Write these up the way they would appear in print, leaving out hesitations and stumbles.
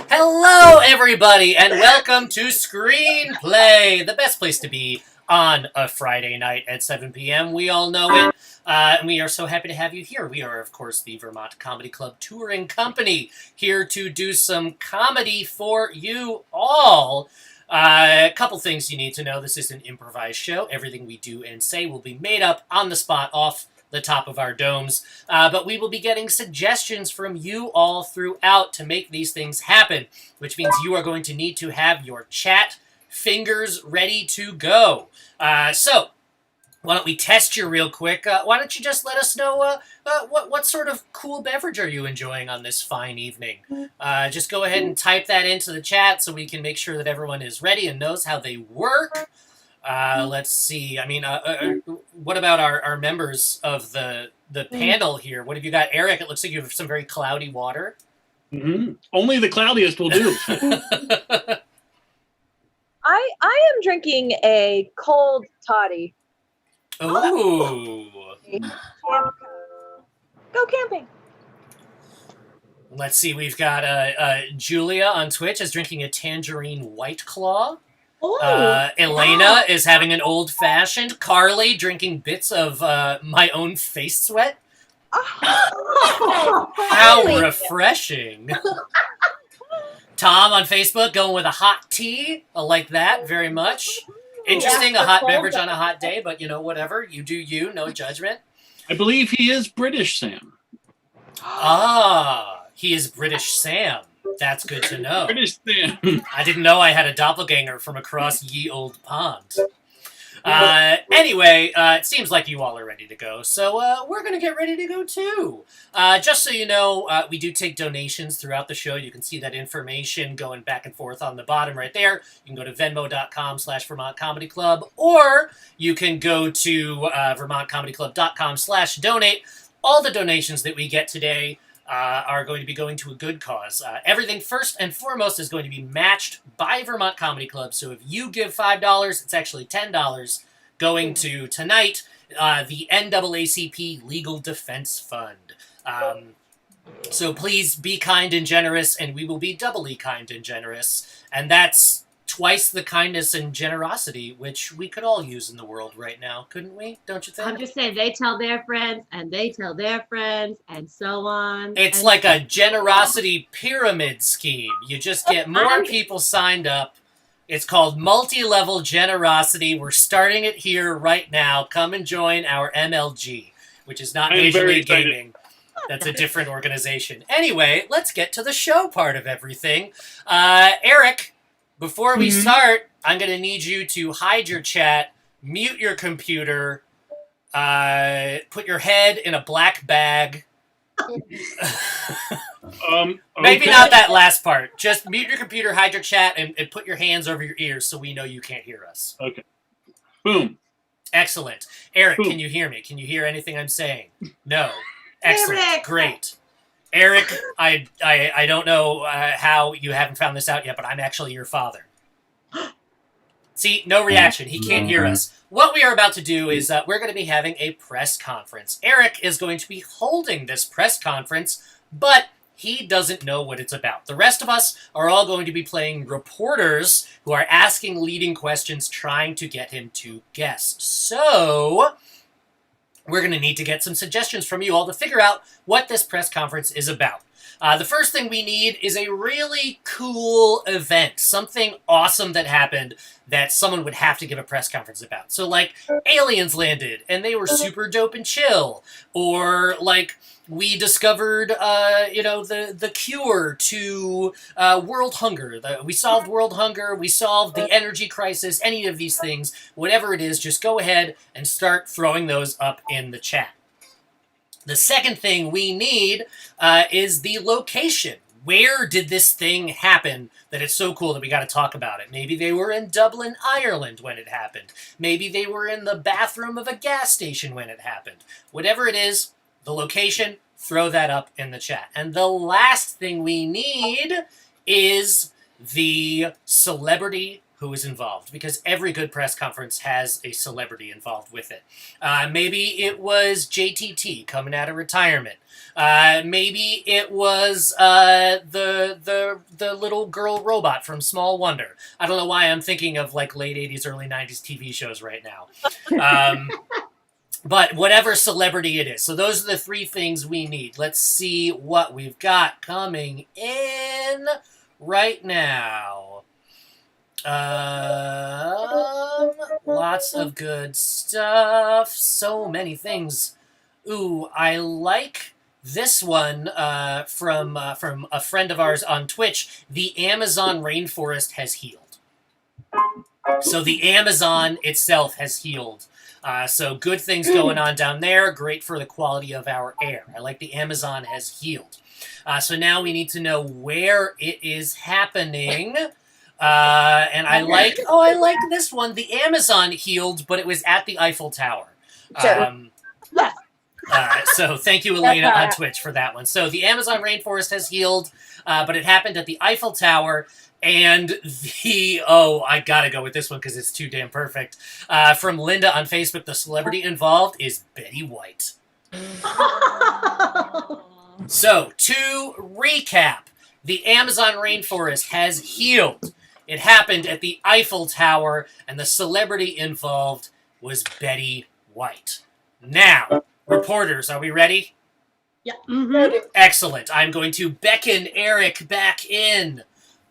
Hello, everybody, and welcome to Screenplay, the best place to be on a Friday night at 7 p.m. We all know it, and we are so happy to have you here. We are, of course, the Vermont Comedy Club Touring Company, here to do some comedy for you all. A couple things you need to know. This is an improvised show. Everything we do and say will be made up on the spot off the top of our domes, but we will be getting suggestions from you all throughout to make these things happen, which means you are going to need to have your chat fingers ready to go. So, why don't we test you real quick? Why don't you just let us know what sort of cool beverage are you enjoying on this fine evening? Just go ahead and type that into the chat so we can make sure that everyone is ready and knows how they work. Let's see. I mean, what about our members of the panel here? What have you got? Eric, it looks like you have some very cloudy water. Mm-hmm. Only the cloudiest will do. I am drinking a cold toddy. Ooh. Go camping. Let's see. We've got Julia on Twitch is drinking a tangerine White Claw. Elena is having an old-fashioned. Carly drinking bits of my own face sweat. How refreshing. Tom on Facebook going with a hot tea. I like that very much. Interesting, a hot beverage on a hot day, but you know, whatever. You do you, no judgment. I believe he is British, Sam. He is British Sam. That's good to know. British Sam. I didn't know I had a doppelganger from across ye old pond. Anyway, it seems like you all are ready to go, so we're going to get ready to go too. Just so you know, we do take donations throughout the show. You can see that information going back and forth on the bottom right there. You can go to venmo.com/Vermont Comedy Club, or you can go to vermontcomedyclub.com/donate. All the donations that we get today are going to be going to a good cause. Everything first and foremost is going to be matched by Vermont Comedy Club. So if you give $5, it's actually $10 going to tonight, the NAACP Legal Defense Fund. So please be kind and generous, and we will be doubly kind and generous. And that's twice the kindness and generosity which we could all use in the world right now, couldn't we? Don't you think? I'm just saying, they tell their friends, and they tell their friends, and so on. It's like a generosity pyramid scheme. You just get more people signed up. It's called multi-level generosity. We're starting it here right now. Come and join our MLG, which is not Major League Gaming. That's a different organization. Anyway, let's get to the show part of everything. Eric, before we start, I'm going to need you to hide your chat, mute your computer, put your head in a black bag. Maybe not that last part. Just mute your computer, hide your chat, and put your hands over your ears so we know you can't hear us. Okay. Boom. Excellent. Eric, Boom. Can you hear me? Can you hear anything I'm saying? No. Excellent. Eric. Great. Eric, I don't know how you haven't found this out yet, but I'm actually your father. See, no reaction. He can't hear us. What we are about to do is we're going to be having a press conference. Eric is going to be holding this press conference, but he doesn't know what it's about. The rest of us are all going to be playing reporters who are asking leading questions, trying to get him to guess. So we're going to need to get some suggestions from you all to figure out what this press conference is about. The first thing we need is a really cool event, something awesome that happened that someone would have to give a press conference about. So, like, aliens landed, and they were super dope and chill. Or, like, we discovered, the cure to world hunger. We solved world hunger. We solved the energy crisis. Any of these things, whatever it is, just go ahead and start throwing those up in the chat. The second thing we need is the location. Where did this thing happen that it's so cool that we got to talk about it? Maybe they were in Dublin, Ireland when it happened. Maybe they were in the bathroom of a gas station when it happened. Whatever it is, the location, throw that up in the chat. And the last thing we need is the celebrity who is involved, because every good press conference has a celebrity involved with it. Maybe it was JTT coming out of retirement. Maybe it was the little girl robot from Small Wonder. I don't know why I'm thinking of like late 80s, early 90s TV shows right now. But whatever celebrity it is. So those are the three things we need. Let's see what we've got coming in right now. Lots of good stuff. So many things. Ooh, I like this one from a friend of ours on Twitch. The Amazon rainforest has healed. So the Amazon itself has healed. So good things going on down there. Great for the quality of our air. I like the Amazon has healed. So now we need to know where it is happening. And I like this one. The Amazon healed, but it was at the Eiffel Tower. So thank you, Elena, on Twitch for that one. So the Amazon rainforest has healed, but it happened at the Eiffel Tower. And I gotta go with this one because it's too damn perfect. From Linda on Facebook, the celebrity involved is Betty White. So, to recap, the Amazon rainforest has healed. It happened at the Eiffel Tower, and the celebrity involved was Betty White. Now, reporters, are we ready? Yeah. Mm-hmm. Excellent. I'm going to beckon Eric back in.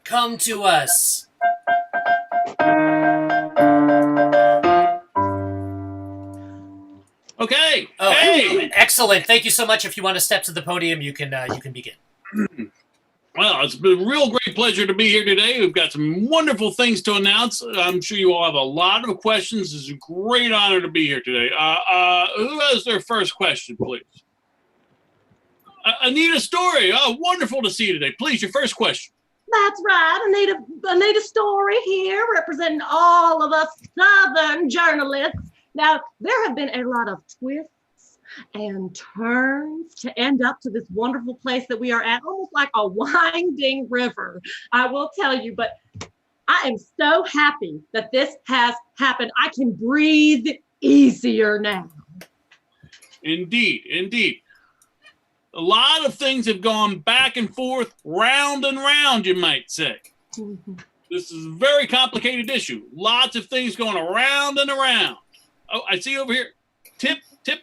Come to us. Okay. Oh, hey. Excellent. Thank you so much. If you want to step to the podium, you can begin. Well, it's been a real great pleasure to be here today. We've got some wonderful things to announce. I'm sure you all have a lot of questions. It's a great honor to be here today. Who has their first question, please? Anita Story. Oh, wonderful to see you today. Please, your first question. That's right. Anita Story here, representing all of us Southern journalists. Now, there have been a lot of twists and turns to end up to this wonderful place that we are at, almost like a winding river, I will tell you. But I am so happy that this has happened. I can breathe easier now. Indeed, indeed. A lot of things have gone back and forth, round and round, you might say. Mm-hmm. This is a very complicated issue. Lots of things going around and around. Oh, I see over here. Tip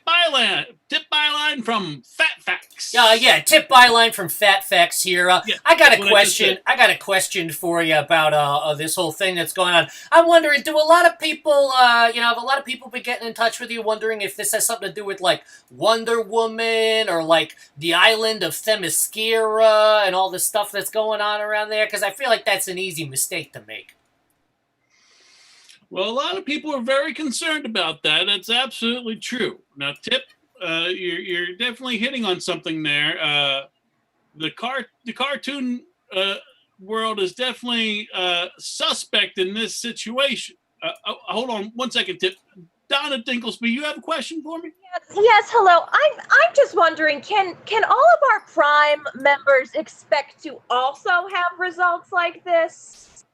byline from Fat Facts. Yeah, tip byline from Fat Facts here. Yeah, I got a question. I got a question for you about this whole thing that's going on. I'm wondering, do a lot of people, have a lot of people been getting in touch with you, wondering if this has something to do with like Wonder Woman or like the island of Themyscira and all the stuff that's going on around there? Because I feel like that's an easy mistake to make. Well, a lot of people are very concerned about that. That's absolutely true. Now, Tip, you're definitely hitting on something there. The cartoon world is definitely suspect in this situation. Hold on one second, Tip. Donna Dinklesby, you have a question for me? Yes, hello. I'm just wondering, can all of our Prime members expect to also have results like this?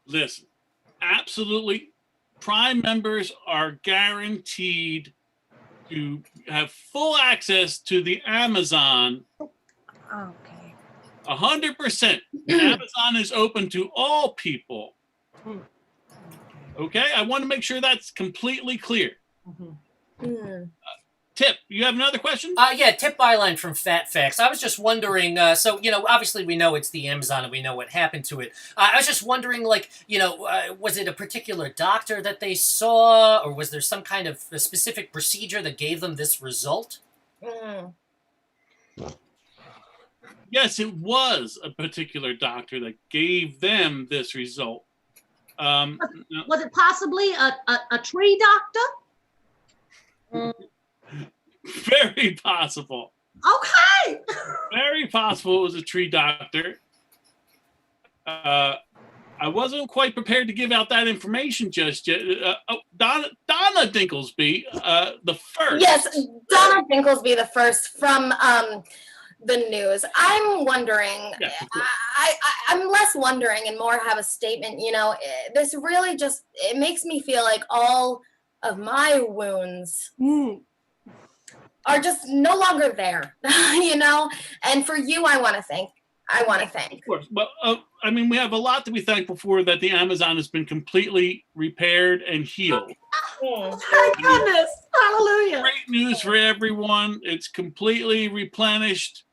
Listen. Absolutely. Prime members are guaranteed to have full access to the Amazon. Okay. 100%. Amazon is open to all people. Okay? I want to make sure that's completely clear. Tip, you have another question? Yeah, tip byline from Fat Facts. I was just wondering, obviously we know it's the Amazon and we know what happened to it. I was just wondering, was it a particular doctor that they saw, or was there some kind of a specific procedure that gave them this result? Yes, it was a particular doctor that gave them this result. Was it possibly a tree doctor? Very possible. Okay. Very possible it was a tree doctor. I wasn't quite prepared to give out that information just yet. Donna Dinklesby, the first. Yes, Donna Dinklesby, the first from the news. I'm wondering, Yeah, of course. I'm less wondering and more have a statement. This really just, it makes me feel like all of my wounds are just no longer there, and for you, I want to thank. Of course. Well, I mean, we have a lot to be thankful for that the Amazon has been completely repaired and healed. Thank goodness. Hallelujah. Great news for everyone. It's completely replenished.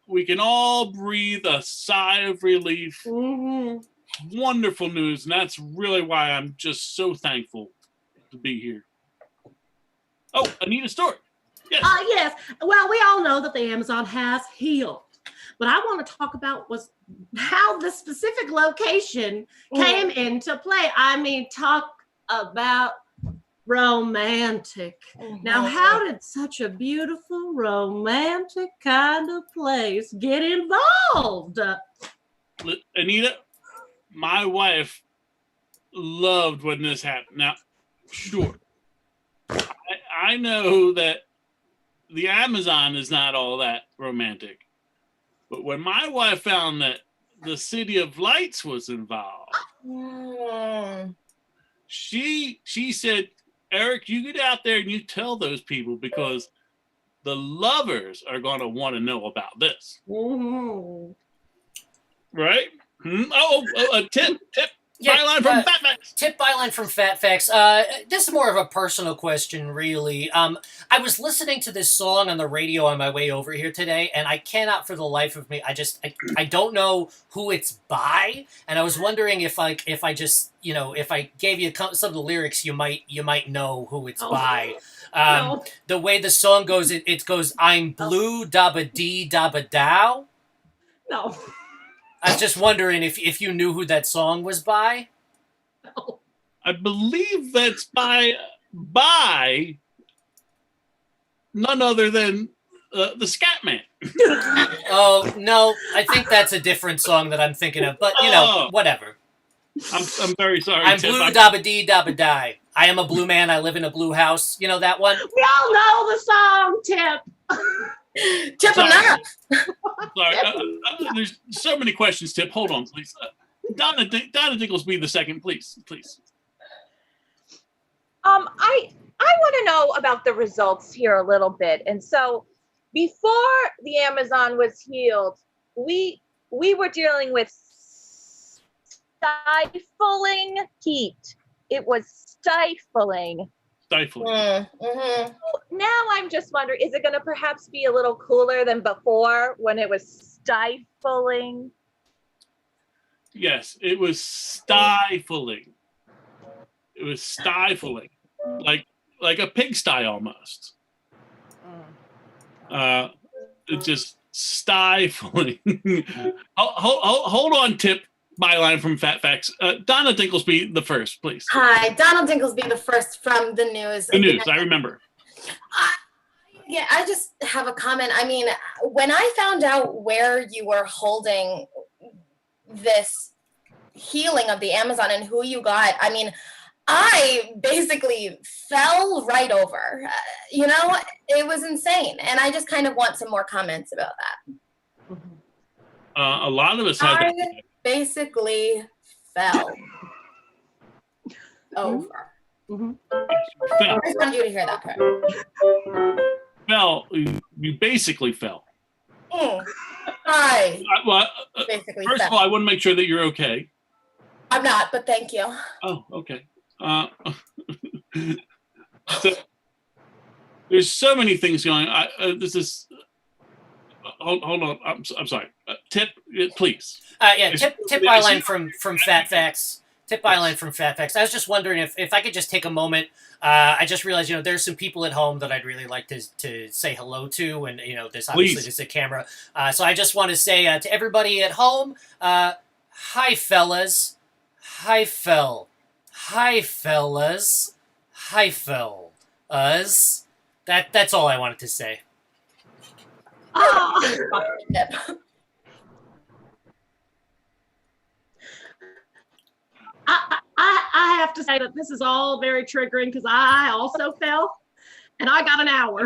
We can all breathe a sigh of relief. Wonderful news. And that's really why I'm just so thankful to be here. Oh, Anita Stewart. Yes. Yes. Well, we all know that the Amazon has healed. But I want to talk about how the specific location came into play. I mean, talk about romantic. Now, how did such a beautiful, romantic kind of place get involved? Anita, my wife loved when this happened. Now, sure, I know that the Amazon is not all that romantic. But when my wife found that the City of Lights was involved, she said, Eric, you get out there and you tell those people because the lovers are going to want to know about this. Right? Tip. Byline from Fat Facts. Tip byline from Fat Facts. This is more of a personal question, really. I was listening to this song on the radio on my way over here today, and I cannot for the life of me, I don't know who it's by, and I was wondering if I gave you some of the lyrics, you might know who it's by. No. The way the song goes, it goes, I'm blue, dabba dee, dabba dow. No. I was just wondering if you knew who that song was by. No. I believe that's by none other than the Scat Man. Oh, no, I think that's a different song that I'm thinking of, but, whatever. I'm very sorry. I'm Tip. blue, dabba dee, dabba die. I am a blue man, I live in a blue house. You know that one? We all know the song, Tip. Tip Sorry. enough. Sorry. There's so many questions, Tip. Hold on, please. Donna Dinklesby the second, please. I want to know about the results here a little bit. And so before the Amazon was healed, we were dealing with stifling heat. It was stifling. Now I'm just wondering, is it going to perhaps be a little cooler than before when it was stifling? Yes, it was stifling. It was stifling, like a pigsty almost. It's just stifling. Hold on, Tip. Byline from Fat Facts. Donna Dinklesby the first, please. Hi, Donald Dinklesby the first from the news. The news, I remember. I just have a comment. I mean, when I found out where you were holding this healing of the Amazon and who you got, I mean, I basically fell right over. It was insane. And I just kind of want some more comments about that. A lot of us had that. Basically fell over. Fell. I just want you to hear that part. Fell. You basically fell. Hi. Basically first of all, I want to make sure that you're okay. I'm not, but thank you. Oh, okay. So, there's so many things going on. This is. Hold on. I'm sorry. Tip, please. Tip byline from Fat Facts. Tip byline from Fat Facts. I was just wondering if I could just take a moment. I just realized, there's some people at home that I'd really like to say hello to, and this obviously is a camera. So I just want to say to everybody at home, hi fellas, hi fellas, hi fellas. That's all I wanted to say. I have to say that this is all very triggering because I also fell. and I got an hour.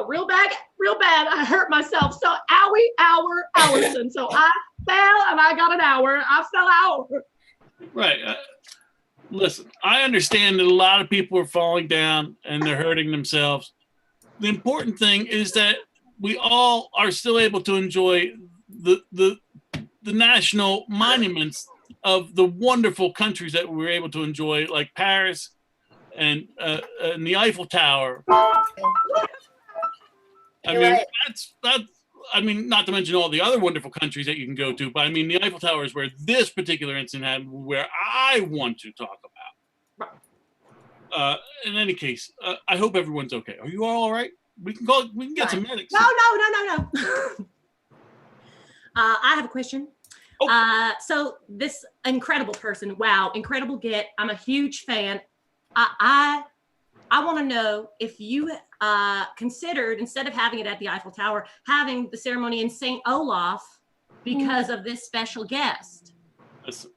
Real bad. I hurt myself. So Hourson. So I fell and I got an hour. I fell out. Right. Listen, I understand that a lot of people are falling down and they're hurting themselves. The important thing is that we all are still able to enjoy the national monuments of the wonderful countries that we were able to enjoy, like Paris and the Eiffel Tower. I mean, right. that's. I mean, not to mention all the other wonderful countries that you can go to, but I mean, the Eiffel Tower is where this particular incident happened, where I want to talk about. In any case, I hope everyone's okay. Are you all right? We can call. We can get some medics. No. I have a question. Oh. So this incredible person, wow, incredible get. I'm a huge fan. I want to know if you considered, instead of having it at the Eiffel Tower, having the ceremony in St. Olaf because of this special guest. Listen,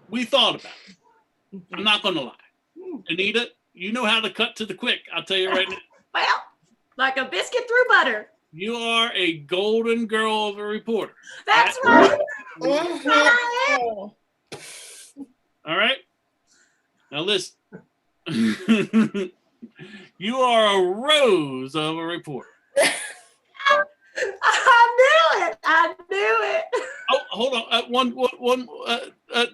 we thought about it. I'm not going to lie. Anita, you know how to cut to the quick. I'll tell you right now. Well, like a biscuit through butter. You are a golden girl of a reporter. That's right. Mhm. All right? Now listen. You are a rose of a reporter. I knew it. Oh, hold on. One.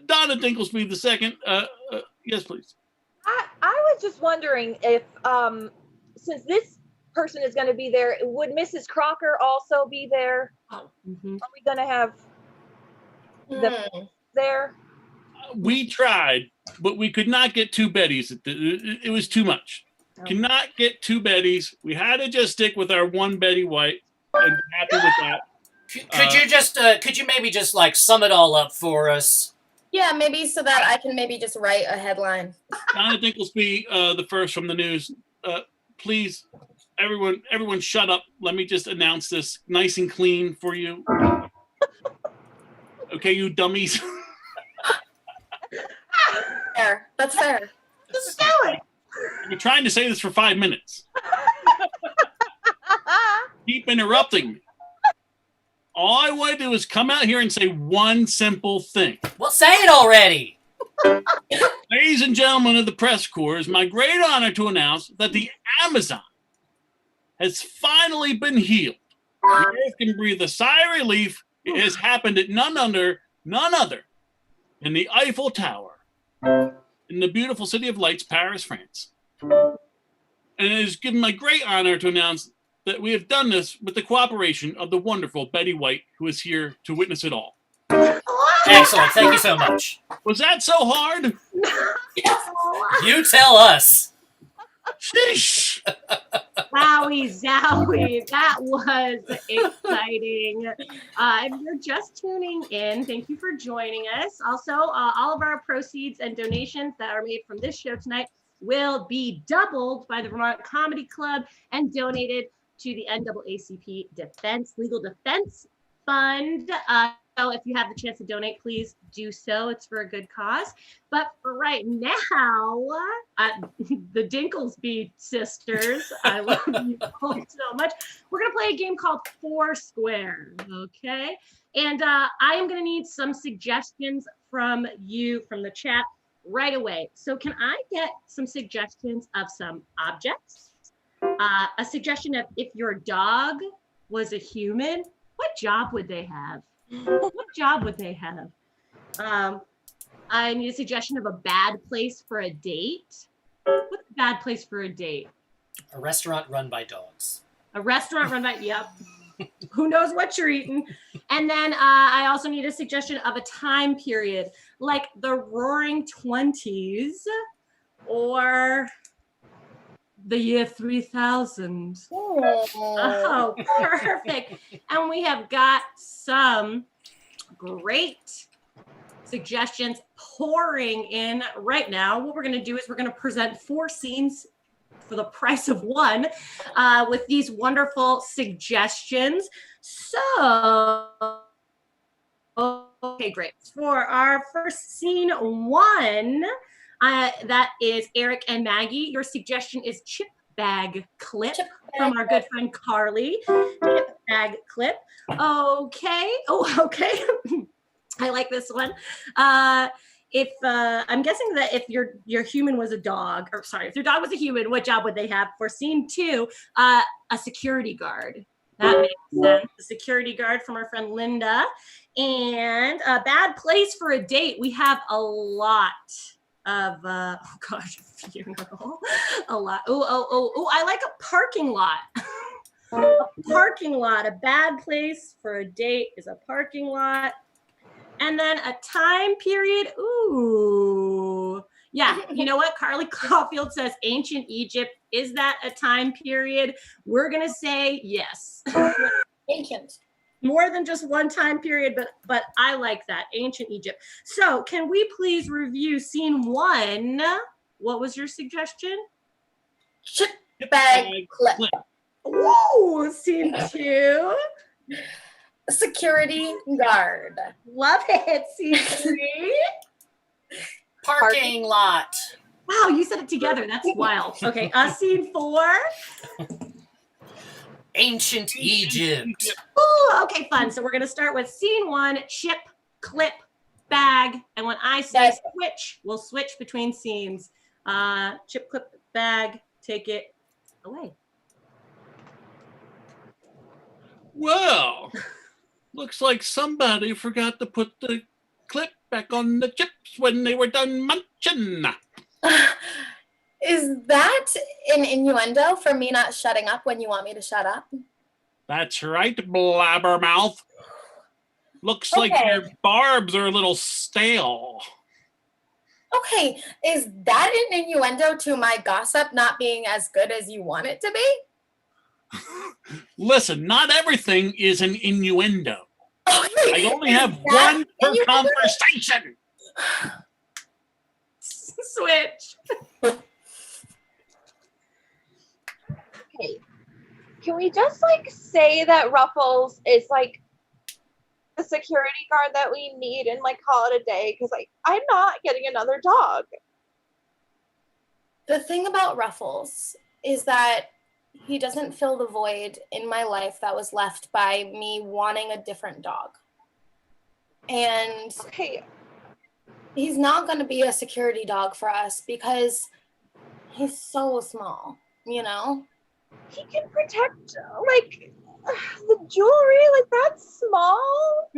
Donna Dinklesby the second. Yes, please. I was just wondering if, since this person is going to be there, would Mrs. Crocker also be there? Oh, Are we going to have them there? We tried, but we could not get two Bettys. It was too much. Okay. Cannot get two Bettys. We had to just stick with our one Betty White and be happy with that. Could you maybe just like sum it all up for us? Yeah, maybe so that I can maybe just write a headline. Donna Dinklesby, the first from the news. Please, everyone shut up. Let me just announce this nice and clean for you. Okay, you dummies. Fair. That's fair. just do it. I've been trying to say this for 5 minutes. Keep interrupting me. All I want to do is come out here and say one simple thing. Well, say it already. Ladies and gentlemen of the press corps, it's my great honor to announce that the Amazon has finally been healed. The earth can breathe a sigh of relief. It has happened at none other than the Eiffel Tower in the beautiful city of lights, Paris, France. And it is given my great honor to announce that we have done this with the cooperation of the wonderful Betty White, who is here to witness it all. Excellent. Thank you so much. Was that so hard? You tell us. Sheesh. Wowie zowie, that was exciting. If you're just tuning in, thank you for joining us. Also, all of our proceeds and donations that are made from this show tonight will be doubled by the Vermont Comedy Club and donated to the NAACP Legal Defense Fund. So if you have the chance to donate, please do so. It's for a good cause. But for right now, the Dinklesby sisters, I love you all so much. We're going to play a game called Foursquare, okay? And I am going to need some suggestions from you, from the chat, right away. So can I get some suggestions of some objects? A suggestion of if your dog was a human, what job would they have? What job would they have? I need a suggestion of a bad place for a date. What's a bad place for a date? A restaurant run by dogs. A restaurant run by, yep. Who knows what you're eating? And then I also need a suggestion of a time period, like the Roaring 20s or the year 3000. Oh, perfect. And we have got some great suggestions pouring in right now. What we're going to do is we're going to present 4 scenes for the price of 1 with these wonderful suggestions. So, okay, great. For our first scene 1, That is Eric and Maggie. Your suggestion is chip bag clip Chip from bag our good friend Carly. Chip bag clip. Okay. Oh, okay. I like this one. If I'm guessing that if your human was a dog, or sorry, if your dog was a human, what job would they have? For scene 2, a security guard. That makes sense. The security guard from our friend Linda. And a bad place for a date. We have a lot of oh gosh, a funeral. A lot. Oh, I like a parking lot. A parking lot. A bad place for a date is a parking lot. And then a time period. Ooh. Yeah, you know what? Carly Caulfield says ancient Egypt. Is that a time period? We're going to say yes. Ancient. More than just one time period, but I like that. Ancient Egypt. So can we please review scene 1? What was your suggestion? Chip bag clip. Whoa, scene 2. Security guard. Love it. Scene 3. Parking lot. Wow, you said it together. That's wild. Okay, scene 4. Ancient Egypt. Ooh, okay, fun. So we're going to start with scene 1, chip, clip, bag. And when I say switch, we'll switch between scenes. Chip, clip, bag, take it away. Well, looks like somebody forgot to put the clip back on the chips when they were done munching. Is that an innuendo for me not shutting up when you want me to shut up? That's right, blabbermouth. Looks like Okay. your barbs are a little stale. Okay, is that an innuendo to my gossip not being as good as you want it to be? Listen, not everything is an innuendo. Okay, I only is have that one per innuendo? conversation. Switch. Okay. Can we just like say that Ruffles is like the security guard that we need and like call it a day? Because like I'm not getting another dog. The thing about Ruffles is that he doesn't fill the void in my life that was left by me wanting a different dog. And Okay. he's not going to be a security dog for us because he's so small, you know? He can protect like the jewelry, like that's small.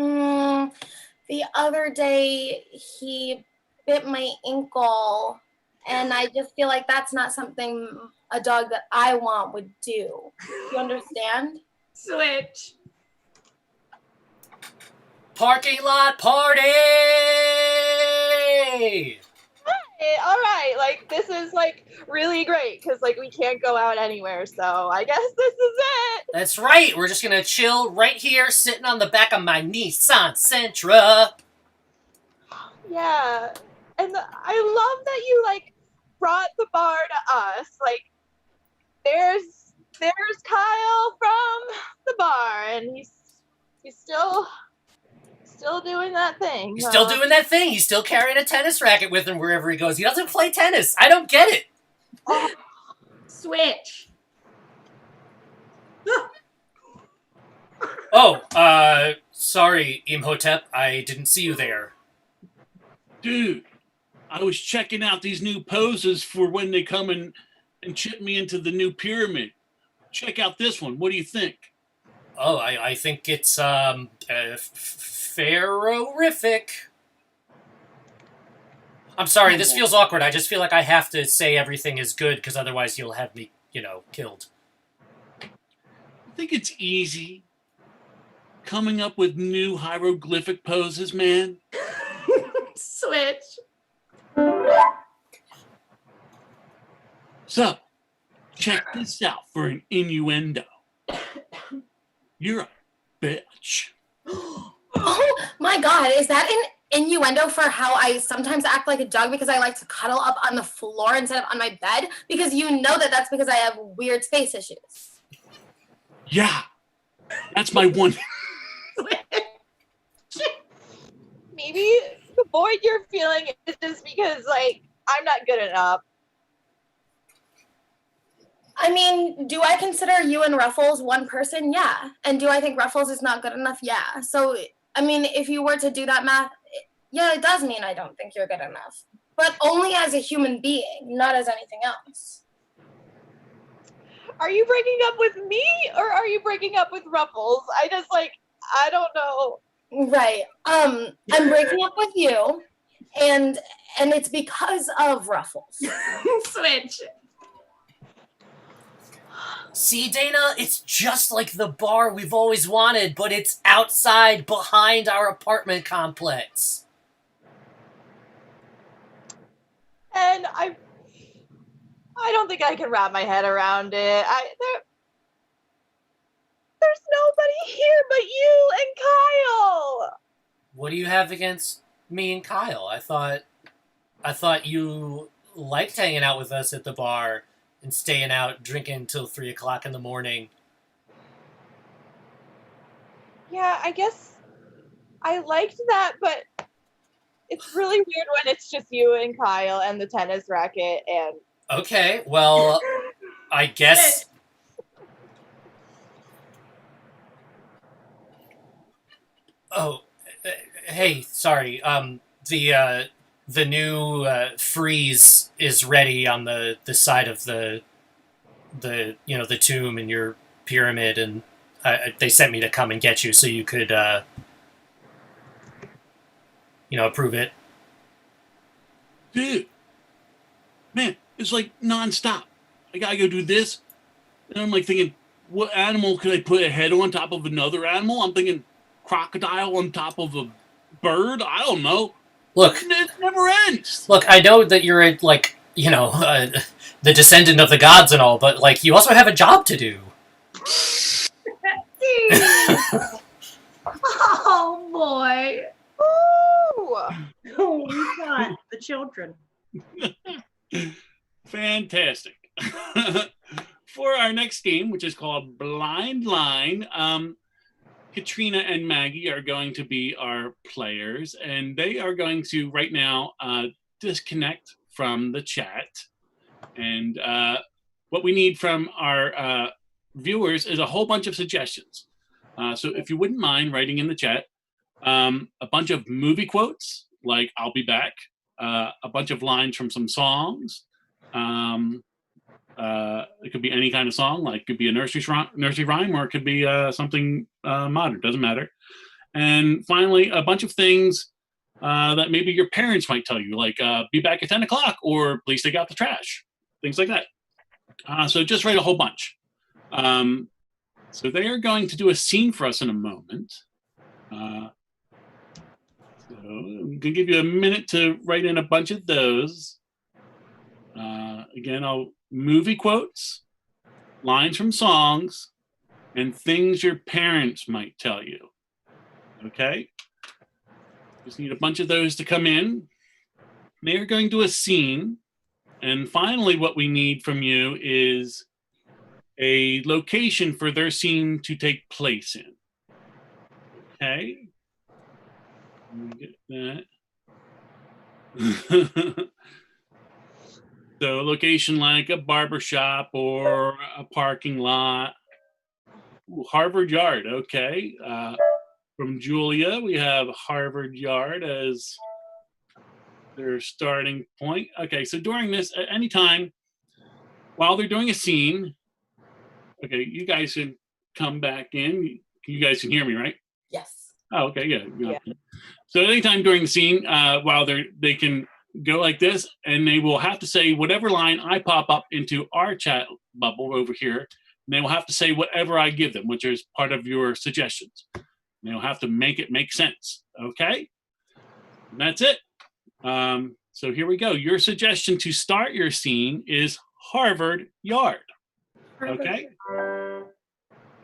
The other day he bit my ankle, and I just feel like that's not something a dog that I want would do. You understand? Switch. Parking lot party! Hey, all right, like this is like really great because like we can't go out anywhere, so I guess this is it. That's right. We're just gonna chill right here, sitting on the back of my Nissan Sentra. Yeah, and I love that you like brought the bar to us. Like, there's Kyle from the bar, and he's still doing that thing. He's still doing that thing. He's still carrying a tennis racket with him wherever he goes. He doesn't play tennis. I don't get it. Switch. Oh, sorry, Imhotep. I didn't see you there. Dude, I was checking out these new poses for when they come and chip me into the new pyramid. Check out this one. What do you think? Oh, I think it's pharaohrific. I'm sorry, this feels awkward. I just feel like I have to say everything is good because otherwise you'll have me, killed. I think it's easy coming up with new hieroglyphic poses, man. Switch. So, check this out for an innuendo. You're a bitch. Oh my God, is that an innuendo for how I sometimes act like a dog because I like to cuddle up on the floor instead of on my bed? Because you know that that's because I have weird space issues. Yeah, that's my one. Maybe the void you're feeling is just because like I'm not good enough. I mean, do I consider you and Ruffles one person? Yeah. And do I think Ruffles is not good enough? Yeah. So, I mean, if you were to do that math, yeah, it does mean I don't think you're good enough. But only as a human being, not as anything else. Are you breaking up with me or are you breaking up with Ruffles? I don't know. Right. I'm breaking up with you, and it's because of Ruffles. Switch. See, Dana, it's just like the bar we've always wanted, but it's outside behind our apartment complex. And I don't think I can wrap my head around it. There's nobody here but you and Kyle. What do you have against me and Kyle? I thought you liked hanging out with us at the bar and staying out drinking until 3 o'clock in the morning. Yeah, I guess I liked that, but it's really weird when it's just you and Kyle and the tennis racket and... Okay, well, I guess... Oh, hey, sorry. The new frieze is ready on the side of the tomb in your pyramid, and they sent me to come and get you so you could approve it. Dude, man, it's like nonstop. I gotta go do this, and I'm like thinking, what animal could I put a head on top of another animal? I'm thinking crocodile on top of a bird. I don't know. Look, it never ends. Look, I know that you're the descendant of the gods and all, but like you also have a job to do. Oh boy. Ooh. Oh, we got the children. Fantastic. For our next game, which is called Blind Line, Katrina and Maggie are going to be our players, and they are going to right now disconnect from the chat. And what we need from our viewers is a whole bunch of suggestions. So if you wouldn't mind writing in the chat a bunch of movie quotes, like "I'll be back," a bunch of lines from some songs. It could be any kind of song, like it could be a nursery rhyme, or it could be something modern. Doesn't matter. And finally, a bunch of things that maybe your parents might tell you, like "Be back at 10 o'clock," or "Please take out the trash," things like that. So just write a whole bunch. So they are going to do a scene for us in a moment. So I'm gonna give you a minute to write in a bunch of those. Again, movie quotes, lines from songs, and things your parents might tell you. Okay? Just need a bunch of those to come in. They are going to do a scene. And finally, what we need from you is a location for their scene to take place in. Okay? Let me get that. So a location like a barbershop or a parking lot. Ooh, Harvard Yard, okay. From Julia, we have Harvard Yard as their starting point. Okay, so during this, at any time, while they're doing a scene, okay, you guys can come back in. You guys can hear me, right? Yes. Oh, okay, yeah. Yeah. So anytime during the scene, while they can go like this, and they will have to say whatever line I pop up into our chat bubble over here, and they will have to say whatever I give them, which is part of your suggestions. And they'll have to make it make sense, okay? And that's it. So here we go. Your suggestion to start your scene is Harvard Yard, okay?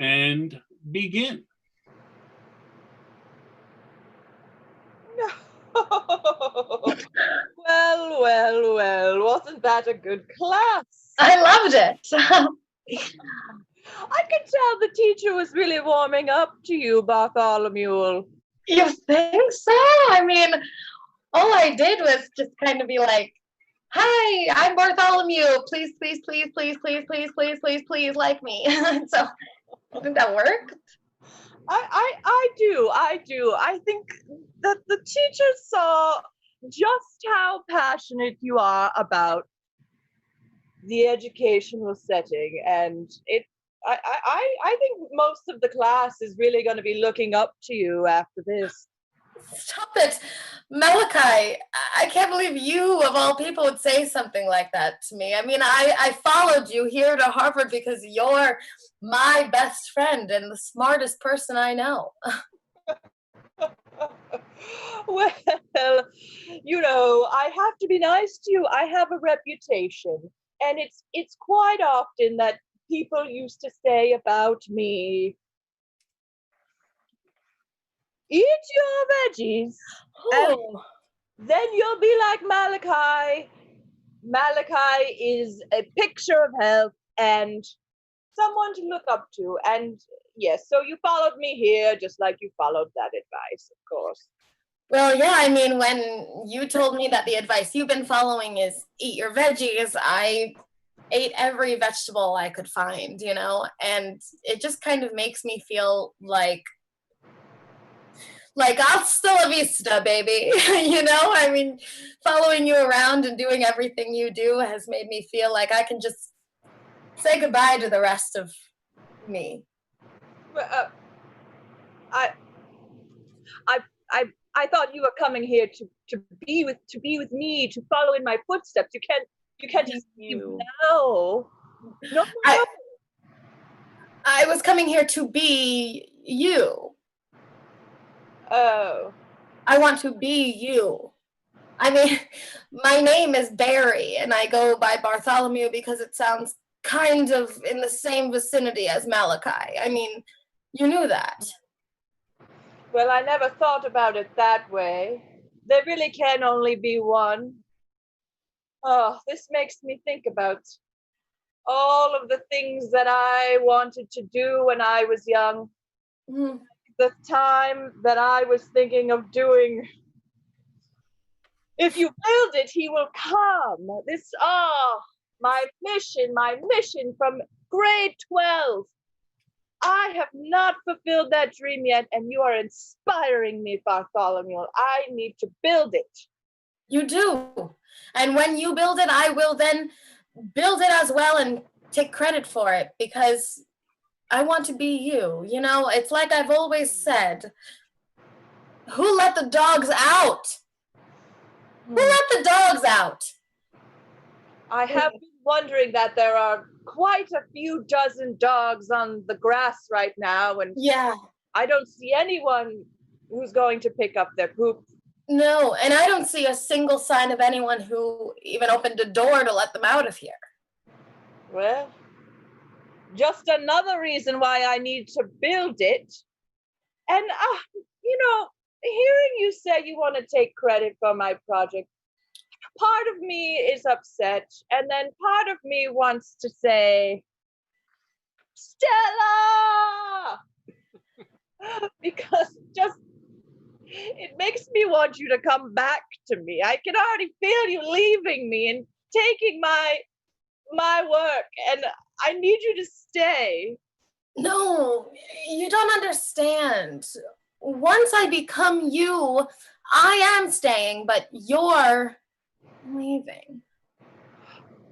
And begin. Well, wasn't that a good class? I loved it. I could tell the teacher was really warming up to you, Bartholomew. You think so? I mean, all I did was just kind of be like, Hi, I'm Bartholomew. Please, please, please, please, please, please, please, please, please like me. So I think that worked. I do. I think that the teachers saw just how passionate you are about the educational setting, and I think most of the class is really going to be looking up to you after this. Stop it. Malachi, I can't believe you, of all people, would say something like that to me. I mean, I followed you here to Harvard because you're my best friend and the smartest person I know. Well, I have to be nice to you. I have a reputation, and it's quite often that people used to say about me, eat your veggies, and Oh, then you'll be like Malachi. Malachi is a picture of health and someone to look up to. And yes, so you followed me here just like you followed that advice, of course. well, yeah, I mean, when you told me that the advice you've been following is eat your veggies, I ate every vegetable I could find, and it just kind of makes me feel like hasta la vista, baby. I mean, following you around and doing everything you do has made me feel like I can just say goodbye to the rest of me. I I I thought you were coming here to be with me, to follow in my footsteps. You can't just leave now. No. I was coming here to be you. Oh. I want to be you. I mean, my name is Barry, and I go by Bartholomew because it sounds kind of in the same vicinity as Malachi. I mean, you knew that. Well, I never thought about it that way. There really can only be one. Oh, this makes me think about all of the things that I wanted to do when I was young. Mm. The time that I was thinking of doing. If you build it, he will come. My mission from grade 12. I have not fulfilled that dream yet, and you are inspiring me, Bartholomew. I need to build it. You do. And when you build it, I will then build it as well and take credit for it because I want to be you. It's like I've always said, who let the dogs out? Who let the dogs out? I have been wondering that there are quite a few dozen dogs on the grass right now, and yeah, I don't see anyone who's going to pick up their poop. No, and I don't see a single sign of anyone who even opened a door to let them out of here. Well, just another reason why I need to build it. And, hearing you say you want to take credit for my project, part of me is upset, and then part of me wants to say, Stella! Because it makes me want you to come back to me. I can already feel you leaving me and taking my work, and I need you to stay. No, you don't understand. Once I become you, I am staying, but you're leaving.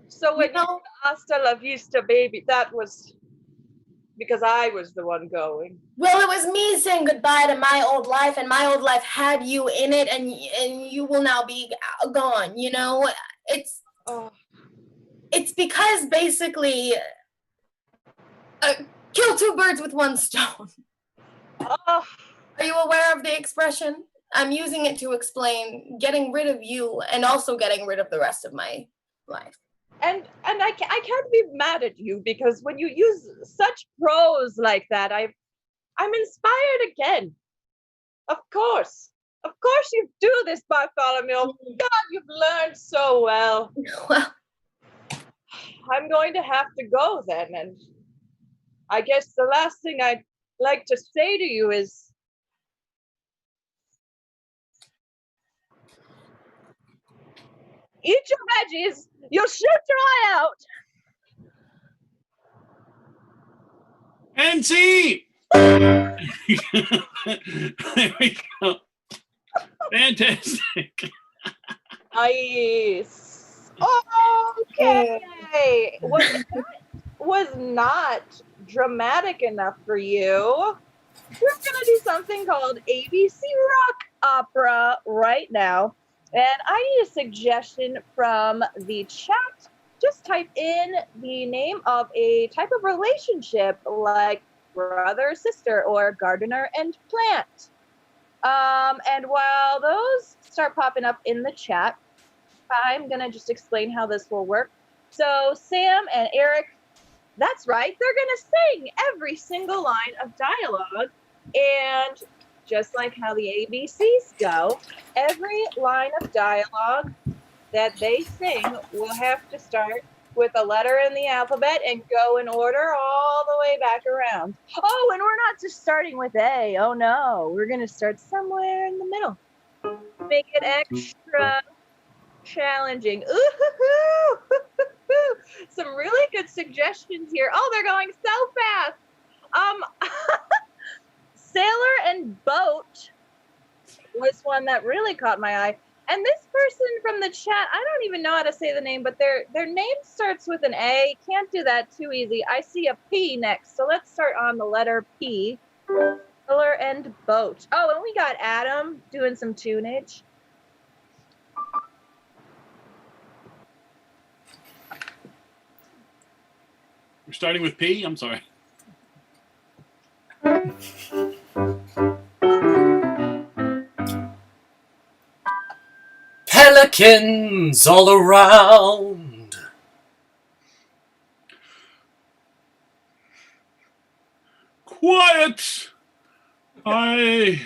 So when you hasta la vista, baby, that was because I was the one going. Well, it was me saying goodbye to my old life, and my old life had you in it, and you will now be gone. It's because basically, kill two birds with one stone. Are you aware of the expression? I'm using it to explain getting rid of you and also getting rid of the rest of my life. And I can't be mad at you because when you use such prose like that, I'm inspired again. Of course you do this, Bartholomew. God, you've learned so well. Well, I'm going to have to go then, and I guess the last thing I'd like to say to you is, Eat your veggies. You'll shoot your eye out. And see. There we go. Fantastic. Nice. Okay. Well, that was not dramatic enough for you. We're going to do something called ABC Rock Opera right now. And I need a suggestion from the chat. Just type in the name of a type of relationship like brother, sister, or gardener and plant. And while those start popping up in the chat, I'm going to just explain how this will work. So Sam and Eric, that's right, they're going to sing every single line of dialogue. And just like how the ABCs go, every line of dialogue that they sing will have to start with a letter in the alphabet and go in order all the way back around. Oh, and we're not just starting with A. Oh, no. We're going to start somewhere in the middle. Make it extra challenging. Ooh, some really good suggestions here. Oh, they're going so fast. Sailor and boat was one that really caught my eye. And this person from the chat, I don't even know how to say the name, but their name starts with an A. Can't do that too easy. I see a P next, so let's start on the letter P. Sailor and boat. Oh, and we got Adam doing some tunage. We're starting with P. I'm sorry. Pelicans all around. Quiet! I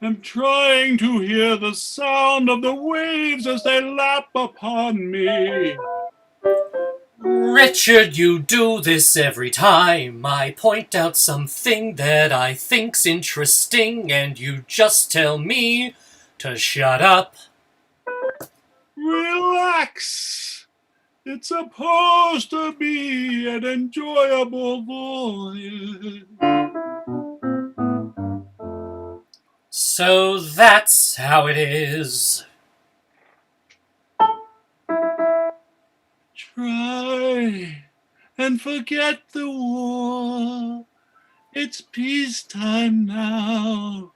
am trying to hear the sound of the waves as they lap upon me. Richard, you do this every time. I point out something that I think's interesting, and you just tell me to shut up. Relax. It's supposed to be an enjoyable voyage. So that's how it is. Try and forget the war. It's peacetime now.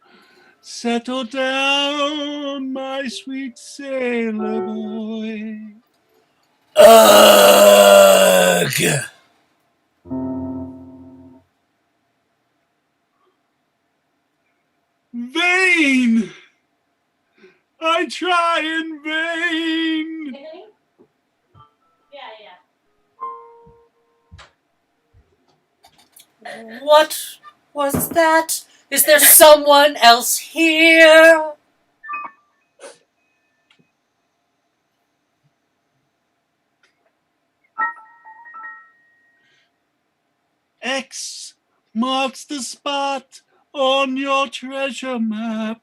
Settle down, my sweet sailor boy. Ugh! Vain! I try in vain. What was that? Is there someone else here? X marks the spot on your treasure map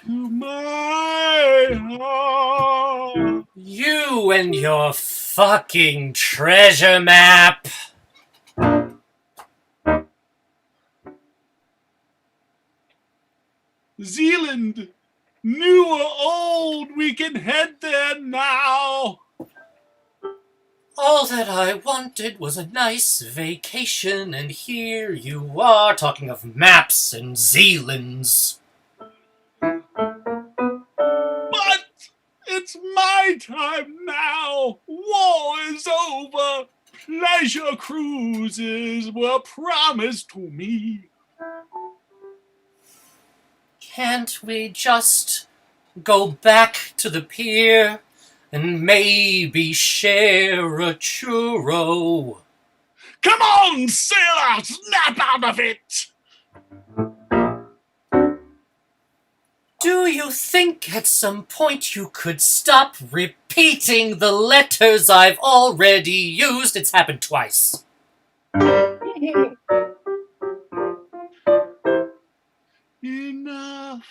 to my heart. You and your fucking treasure map. Zealand, new or old, we can head there now. All that I wanted was a nice vacation, and here you are talking of maps and Zealands. But it's my time now. War is over. Pleasure cruises were promised to me. Can't we just go back to the pier and maybe share a churro? Come on, sailor, snap out of it! Do you think at some point you could stop repeating the letters I've already used? It's happened twice. Enough.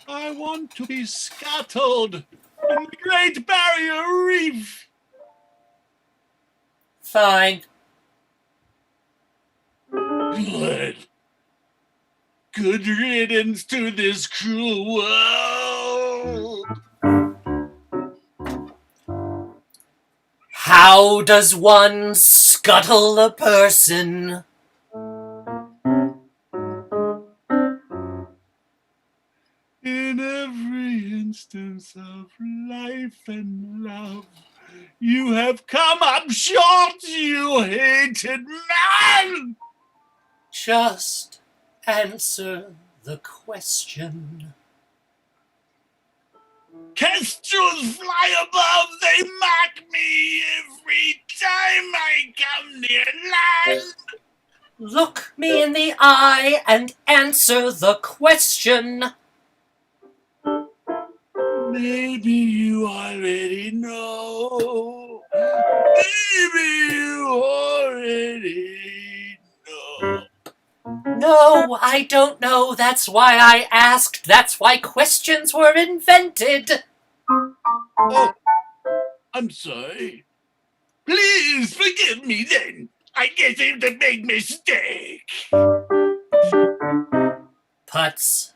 I want want to be scuttled in the Great Barrier Reef. Fine. Good. Good riddance to this cruel world. How does one scuttle a person? In every instance of life and love, you have come up short, you hated man! Just answer the question. Kestrels fly above, they mock me every time I come near land. Look me in the eye and answer the question. Maybe you already know. Maybe you already know. No, I don't know. That's why I asked. That's why questions were invented. Oh, I'm sorry. Please forgive me then. I guess it's a big mistake. Putz.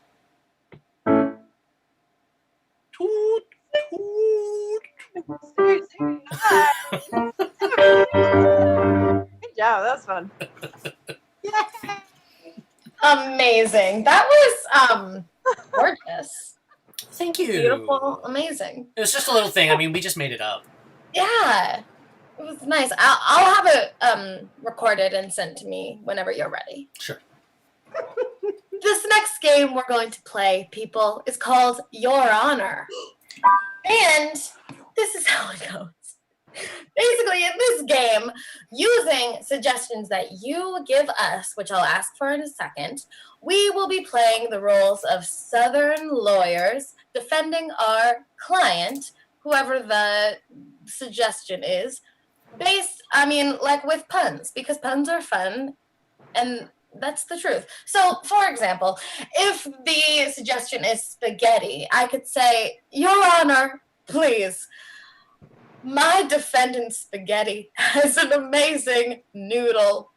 Toot, toot. Seriously, good job. That was fun. Amazing. That was gorgeous. Thank you. Beautiful. Amazing. It was just a little thing. I mean, we just made it up. Yeah. It was nice. I'll have it recorded and sent to me whenever you're ready. Sure. This next game we're going to play, people, is called Your Honor. And this is how it goes. Basically, in this game, using suggestions that you give us, which I'll ask for in a second, we will be playing the roles of Southern lawyers defending our client, whoever the suggestion is, like with puns, because puns are fun, and that's the truth. So, for example, if the suggestion is spaghetti, I could say, Your Honor, please, my defendant spaghetti has an amazing noodle.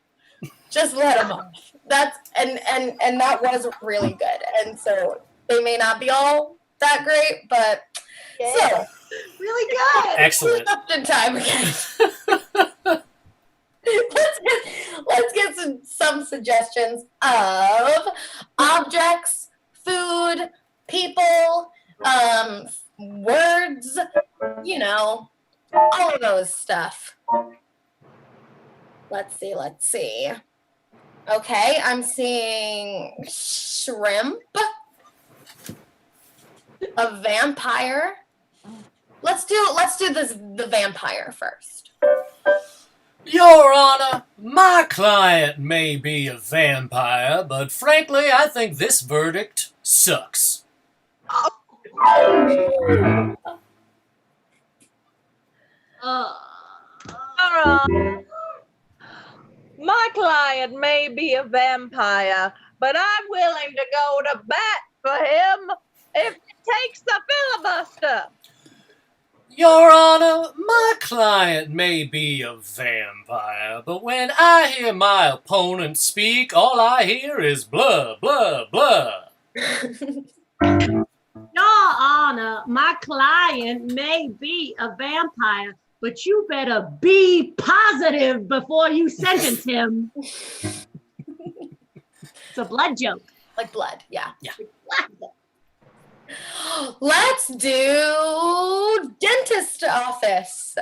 Just let him off. That's and that was really good. And so they may not be all that great, but so Really good. Excellent. in time again. let's get some suggestions of objects, food, people, words, all of those stuff. Let's see. Okay, I'm seeing shrimp, a vampire. Let's do the vampire first. Your Honor, my client may be a vampire, but frankly, I think this verdict sucks. My client may be a vampire, but I'm willing to go to bat for him if it takes the filibuster. Your Honor, my client may be a vampire, but when I hear my opponent speak, all I hear is blah, blah, blah. Your Honor, my client may be a vampire, but you better be positive before you sentence him. It's a blood joke. Like blood, yeah. Blood. Let's do dentist office.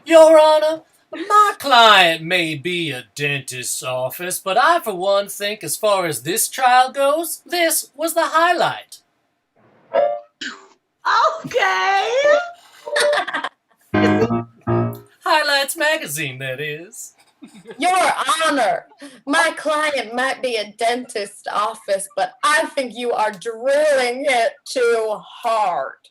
Your Honor, my client may be a dentist's office, but I for one think as far as this trial goes, this was the highlight. Okay. Highlights magazine, that is. Your Honor, my client might be a dentist office, but I think you are drilling it too hard.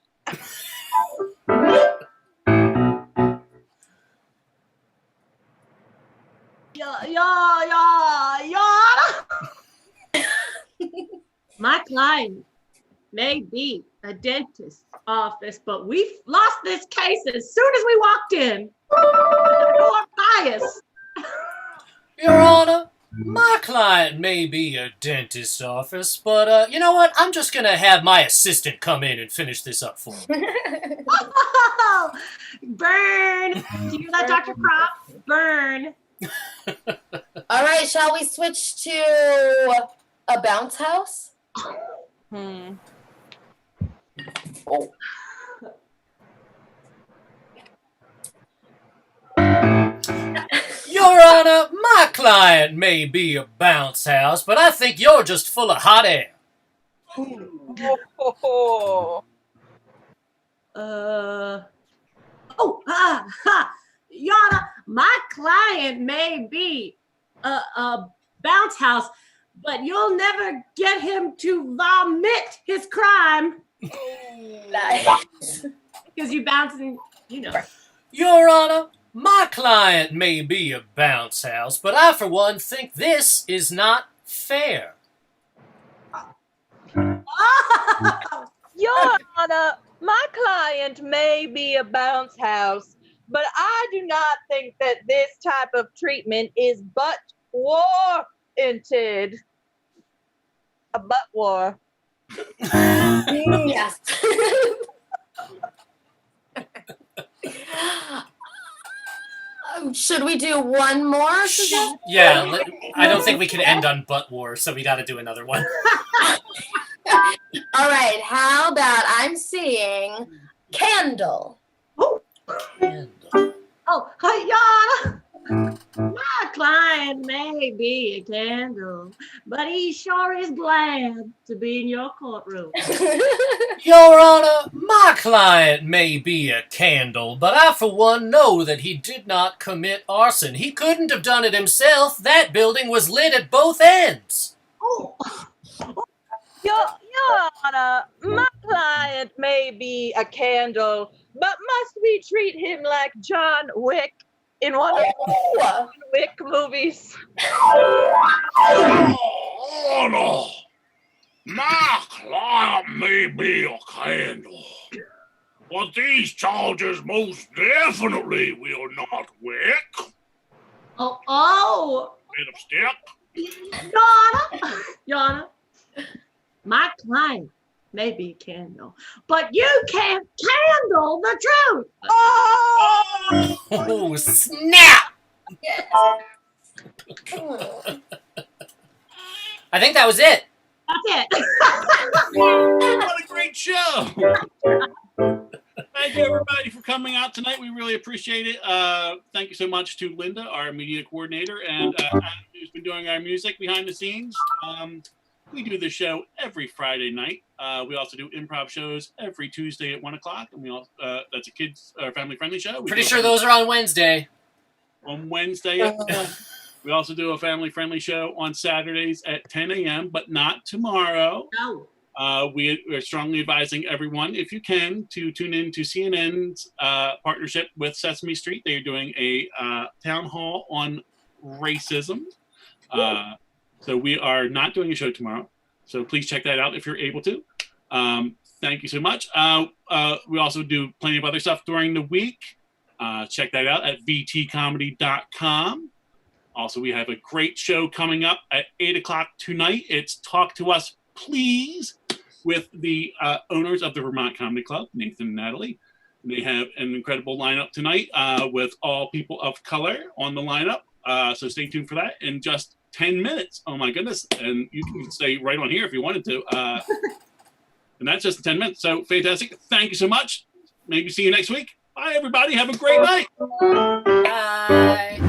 Your Honor. client may be a dentist's office, but we lost this case as soon as we walked in. Your bias. Your Honor, my client may be a dentist's office, but you know what? I'm just gonna have my assistant come in and finish this up for me. Burn. Do you hear that, Dr. Prop? Burn. All right, shall we switch to a bounce house? Oh. Your Honor, my client may be a bounce house, but I think you're just full of hot air. Your Honor, my client may be a bounce house, but you'll never get him to vomit his crime Nice. because you bouncing, you know. Your Honor, my client may be a bounce house, but I, for one, think this is not fair. Your Honor, my client may be a bounce house, but I do not think that this type of treatment is butt warranted. A butt war. Yes. Should we do one more? Suzanne? Yeah, I don't think we can end on butt war, so we gotta do another one. All right, how about I'm seeing Candle. Oh, Your Honor, my client may be a candle, but he sure is glad to be in your courtroom. Your Honor, my client may be a candle, but I, for one, know that he did not commit arson. He couldn't have done it himself. That building was lit at both ends. Oh, Your Honor, my client may be a candle, but must we treat him like John Wick in one of the John Wick movies? Honor, my client may be a candle, but these charges most definitely will not work. oh, Bit of stick. Your Honor, my client may be a candle, but you can't candle the truth. Oh, snap! I think that was it. That's it. What a great show! Thank you, everybody, for coming out tonight. We really appreciate it. Thank you so much to Linda, our media coordinator, and Adam, who's been doing our music behind the scenes. We do the show every Friday night. We also do improv shows every Tuesday at 1 o'clock, and we also that's a kids or family-friendly show. Pretty sure those are on Wednesday. On Wednesday. We also do a family-friendly show on Saturdays at 10 a.m., but not tomorrow. No. We are strongly advising everyone, if you can, to tune in to CNN's partnership with Sesame Street. They are doing a town hall on racism. So we are not doing a show tomorrow. So please check that out if you're able to. Thank you so much. We also do plenty of other stuff during the week. Check that out at vtcomedy.com. Also, we have a great show coming up at 8 o'clock tonight. It's Talk to Us, Please, with the owners of the Vermont Comedy Club, Nathan and Natalie. They have an incredible lineup tonight with all people of color on the lineup. So stay tuned for that in just 10 minutes. Oh, my goodness. And you can stay right on here if you wanted to. And that's just 10 minutes. So fantastic. Thank you so much. Maybe see you next week. Bye, everybody. Have a great night. Bye.